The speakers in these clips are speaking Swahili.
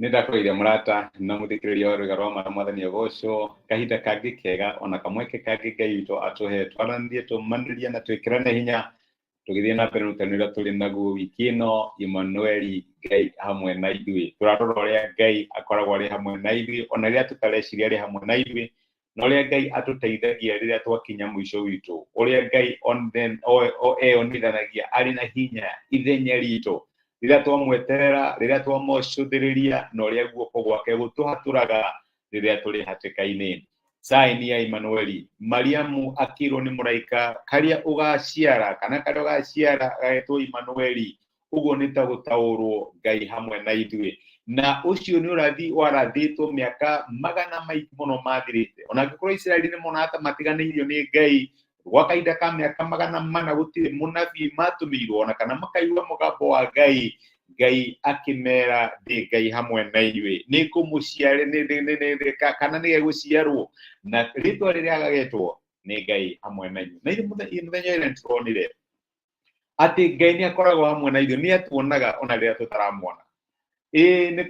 Nĩndakwĩire mũrata na mũthikĩrĩria wa rwĩga rwa mwathani Ũgũcũ kahinda kangĩ kega ona kamweke kangĩ Ngai witũ atũhe twaranĩrie tũmanĩrie na twĩkĩrane hinya tũgĩthiĩ na mbere rũtani rũrĩa tũrĩ naguo wiki ĩno Emmanuel Ngai hamwe na ithuĩ. Tũrarora ũrĩa Ngai akoragwo arĩ hamwe na ithuĩ ona rĩrĩa tũtareciria arĩ hamwe na ithuĩ, na ũrĩa Ngai atũteithagia rĩrĩa twakinya mũico witũ, ũrĩa Ngai eyonithanagia arĩ na hinya ithenya ritũ rĩrĩa twamweterera, rĩrĩa twamũcũthĩrĩria, na ũrĩa guoko gwake gũtũhatũraga rĩrĩa tũrĩ hatĩka-inĩ. Saini ya Emmanuel, Mariamu akĩrwo nĩ mũraika karĩa ũgaciara kana karĩa ũgaciara gagetwo Emmanuel, ũguo nĩ ta gũtaũrwo Ngai hamwe na ithuĩ. Na ũcio nĩ ũrathi warathĩtwo mĩaka magana maingĩ mũno mathirĩte, ona angĩkorwo Isiraeli nĩ monaga ta matiganĩirio nĩ Ngai gwa kahinda ka mĩaka magana mana gũtirĩ mũnabii matũmĩirwo ona kana makaigua mũgambo wa Ngai. Ngai akĩmera ndĩ Ngai hamwe na inyuĩ, nĩ ngũmũciare kana nĩ gegũciarwo, na rĩtwa rĩrĩa gagetwo nĩ Ngai hamwe na inyuĩ. Na mũthenya ĩrĩa nĩtũronire atĩ Ngai nĩ akoragwo hamwe na ithuĩ, nĩ atuonaga ona rĩrĩa tũtaramuona. Nĩ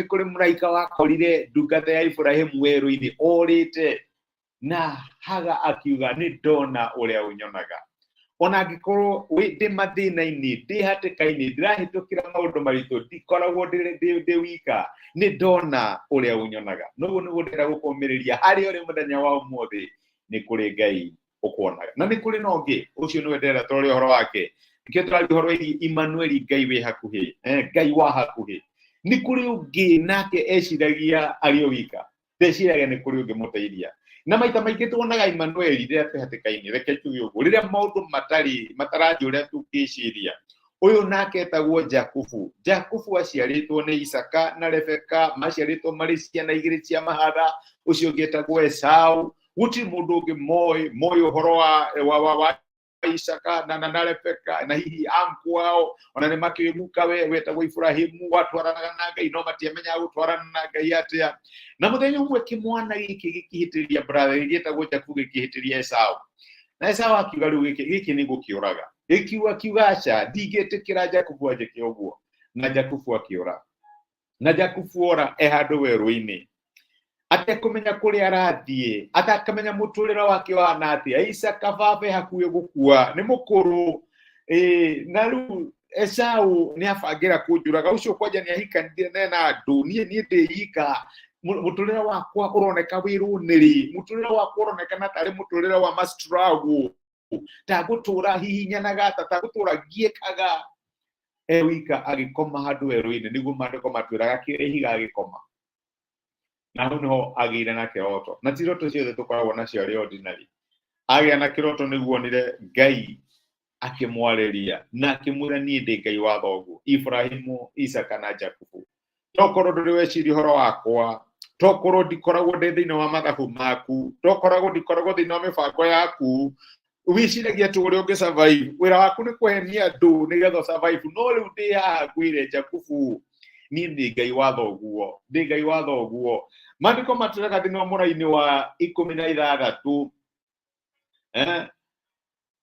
kũrĩ mũraika wakorire ndungata ya Ibrahimu werũ-inĩ orĩte, na Haga akiuga nĩ ndona ũrĩa ũnyonaga. Ona angĩkorwo ndĩ mathĩna-inĩ, ndĩ hatĩka-inĩ, ndĩrahĩtũkĩra maũndũ maritũ, ndikoragwo ndĩ wika, nĩ ndona ũrĩa ũnyonaga. Noguo nĩguo ndĩrenda gũkũmĩrĩria harĩa ũrĩ mũthenya wa ũmũthĩ, nĩ kũrĩ Ngai ũkuonaga. Na nĩ kũrĩ na ũngĩ, ũcio nĩwe ndĩrenda tũrore ũhoro wake. Nĩkĩo tũraria ũhoro wĩgiĩ Emmanuel, Ngai wĩ hakuhĩ, Ngai wa hakuhĩ. Nĩ kũrĩ ũngĩ nake eciragia arĩ o wika, ndeciragia nĩ kũrĩ ũngĩ mũteithia. Na maita maingĩ tuonaga Emmanuel rĩrĩa twĩ hatĩka-inĩ, reke tuge ũguo, rĩrĩa maũndũ matarathiĩ ũrĩa tũngĩciria. Ũyũ nake etagwo Jakubu. Jakubu aciarĩtwo nĩ Isaka na Rebeka, maciarĩtwo marĩ ciana igĩrĩ cia mahatha. Ũcio ũngĩ etagwo Esau. Gũtirĩ mũndũ ũngĩ moĩ ũhoro wa Isaka na Rebeka, na hihi anku wao ona nĩ makĩũĩ mũkawe wetagwo Ibrahimu watwaranaga na Ngai, no matiamenyaga gũtwarana na Ngai atĩa. Na mũthenya ũmwe kĩmwana gĩkĩ gĩkĩhĩtĩria brother gĩgĩtagwo Jakubu gĩkĩhĩtĩria Esau. Na Esau akiuga rĩu gĩkĩ nĩ gũkĩũraga. Akiuga aca ndingĩtĩkĩra Jakubu anjĩke ũguo. Na Jakubu akĩũra. Na Jakubu ora handũ werũ-inĩ, atekũmenya kũrĩa arathiĩ, atakamenya mũtũrĩre wake wana atĩa. Isaka baba hakuhĩ gũkua, nĩ mũkũrũ, na rĩu Esau nĩ abangĩra kũnjũraga. Ũcio kwanja nĩ ahikanire na andũ, niĩ ndĩika, mũtũrĩre wakwa ũroneka wĩ rũnĩrĩ, mũtũrĩre wakwa ũronekana tarĩ mũtũrĩre wa ma-struggle, tagũtũra hihinyanaga, tagũtũra ngiĩkaga. Wika agĩkoma handũ werũ-inĩ, nĩguo maandĩko matwĩraga akĩoya ihiga agĩkoma. Na hau nĩho agĩire na kĩroto, na ti iroto ciothe tũkoragwo nacio arĩ ordinary. Agĩa na kĩroto nĩguo onire Ngai akĩmwarĩria na akĩmwĩra niĩ ndĩ Ngai wa thoguo, Ibrahimu, Isaka na Jakubu. Tokorwo ndũrĩ weciria ũhoro wakwa, tokorwo ndikoragwo ndĩ thĩinĩ wa mathabu maku, tokoragwo ndikoragwo thĩinĩ wa mĩbango yaku, wĩciragia tu ũrĩa ũngĩ survive. Wĩra waku nĩ kũhenia andũ nĩgetha survive, no rĩu ndĩ haha ngwĩre Jakubu, niĩ ndĩ Ngai wa thoguo, ndĩ Ngai wa thoguo. Maandĩko matwĩraga thĩinĩ wa mũraini wa 16,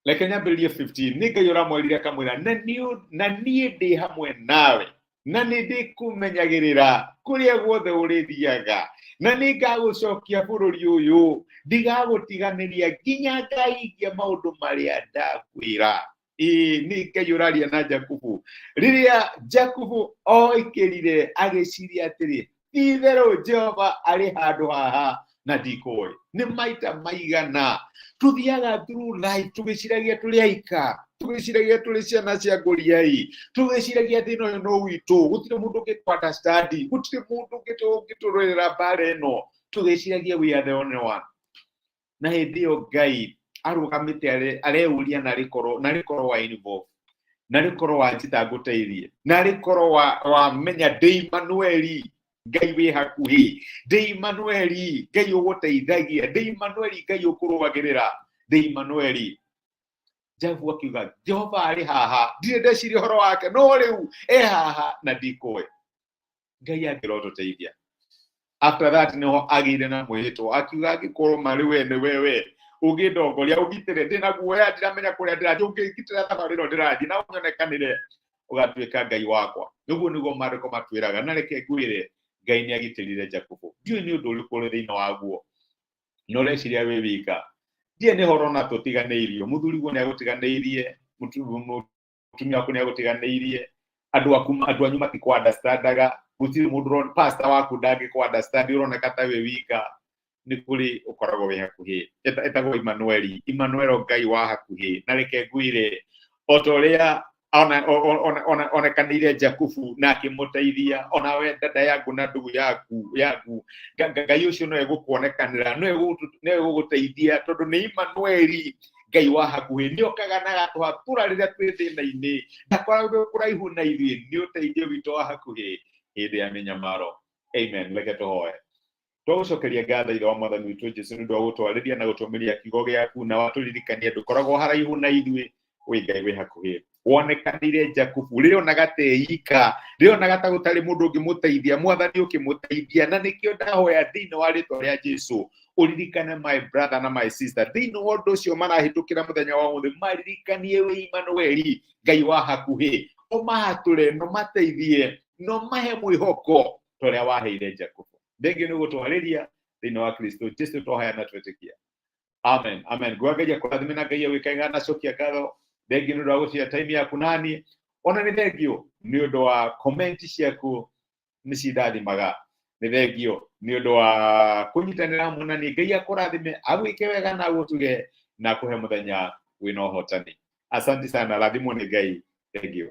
reke nyambĩrĩrie 15, nĩ Ngai ũramwerire akamwĩra, na niĩ ndĩ hamwe nawe, na nĩ ndĩkũmenyagĩrĩra kũrĩa guothe ũrĩthiaga, na nĩ ngagũcokia bũrũri ũyũ, ndigagũtiganĩria nginya ngahingia maũndũ marĩa ndakwĩra. Nĩ Ngai ũraria na Jakubu. Rĩrĩa Jakubu oĩkĩrire agĩciria atĩrĩ, ti-itherũ Jehova arĩ handũ haha na ndikũĩ. Nĩ maita maigana tuthiaga through life tũgĩciragia tũrĩ aika, tũgĩciragia tũrĩ ciana cia ngũriai, tũgĩciragia thĩna ũyũ no witũ, gũtirĩ mũndũ ũngĩtũ-understand, gũtirĩ mũndũ ũngĩtũrũĩrĩra mbara ĩno, tũgĩciragia we are the only one. Na hĩndĩ ĩyo Ngai arũgamĩte areuria na rĩkorwo wa involve, na rĩkorwo wa njĩtangũteithie, na rĩkorwo wa menya ndĩ Emmanuel, Ngai wĩ hakuhĩ, ndĩ Emmanuel, Ngai ũgũteithagia, ndĩ Emmanuel, Ngai ũkũrũagĩrĩra, ndĩ Emmanuel. Jakubu akiuga Jehova arĩ haha, ndirĩ ndeciria ũhoro wake, no rĩu haha na ndikũĩ. Ngai angĩrotũteithia. After that nĩho agĩire na mwĩhĩtwo, akiuga angĩkorwo marĩ we nĩ wewe ũngĩndongoria ũgitĩre, ndĩna guoya, ndiramenya kũrĩa ndĩrathiĩ, ũngĩgitĩra thabarĩ ĩno ndĩrathiĩ na ũnyonekanĩre. ũgatuĩka Ngai wakwa. Ũguo nĩguo Mariko matwĩraga, na reke ngwĩre Ngai nĩ agitĩrire Jakubu. Ndiũĩ nĩ ũndũ ũrĩkũ ũrĩ thĩinĩ waguo, no ũreciria wĩ wika. Ndiĩ nĩ horo na tũtiganĩirio, mũthuriguo nĩ agũtiganĩirie, mũtumia waku nĩ agũtiganĩirie, andũ anyu matikũ-understandaga, gũtirĩ mũndũ pastor waku ndangĩkũ-understand, ũroneka ta wĩ wika. Nĩ kũrĩ ũkoragwo wĩ hakuhĩ, etagwo Immanuel, Ngai wa hakuhĩ. Na reke ngwĩre, o ta ũrĩa onekanĩire Jakubu na akĩmũteithia, ona we dada yangu na ndugu yaku, Ngai ũcio no egũkuonekanĩra, no egũgũteithia, tondũ nĩ Immanuel, Ngai wa hakuhĩ. Nĩ okaga na agatũhatũra rĩrĩa twĩ thĩna-inĩ, ndakoragwo kũraihu na ithuĩ, nĩ ũteithio witũ wa hakuhĩ hĩndĩ ya mĩnyamaro. Amen. Reke tũhoe. Tũgũcokeria ngatho Ithe wa Mwathani witũ Jesũ nĩ ũndũ wa gũtwarĩria na gũtũmĩria kiugo gĩaku, na watũririkania ndũkoragwo haraihu na ithuĩ, wĩ Ngai wĩ hakuhĩ. Wonekanire Jakubu, rĩrĩa onaga ta eika, rĩrĩa onaga ta gũtarĩ mũndũ ũngĩmũteithia, Mwathani ũkĩmũteithia. Na nĩkĩo ndahoya thĩinĩ wa rĩĩtwa rĩa Jesũ, ũririkane my brother na my sister thĩinĩ wa ũndũ ũcio marahĩtũkĩra mũthenya wa ũmũthĩ, maririkanie wĩ Immanuel, Ngai wa hakuhĩ, ũmahatũre, no mateithie, no mahe mwĩhoko ta ũrĩa waheire Jakubu. Thengio nĩ gũtwarĩria thĩinĩ wa Kristo Jesũ twahoya na twĩtĩkia. Amen. Amen. Ngwagagia kũrathime na Ngai wĩkainga na cokia ngatho. Thengio nĩ ũndũ wa gũcia time yaku nani, ona nĩ thengio nĩ ũndũ wa comment ciaku nĩ cindathimaga. Nĩ thengio nĩ ũndũ wa kũnyitanĩra hamwe na niĩ. Ngai akũrathime, agwĩke wega na agũtuge na akũhe mũthenya wĩna ũhotani. Asante sana, rathimwo nĩ Ngai. Thengio.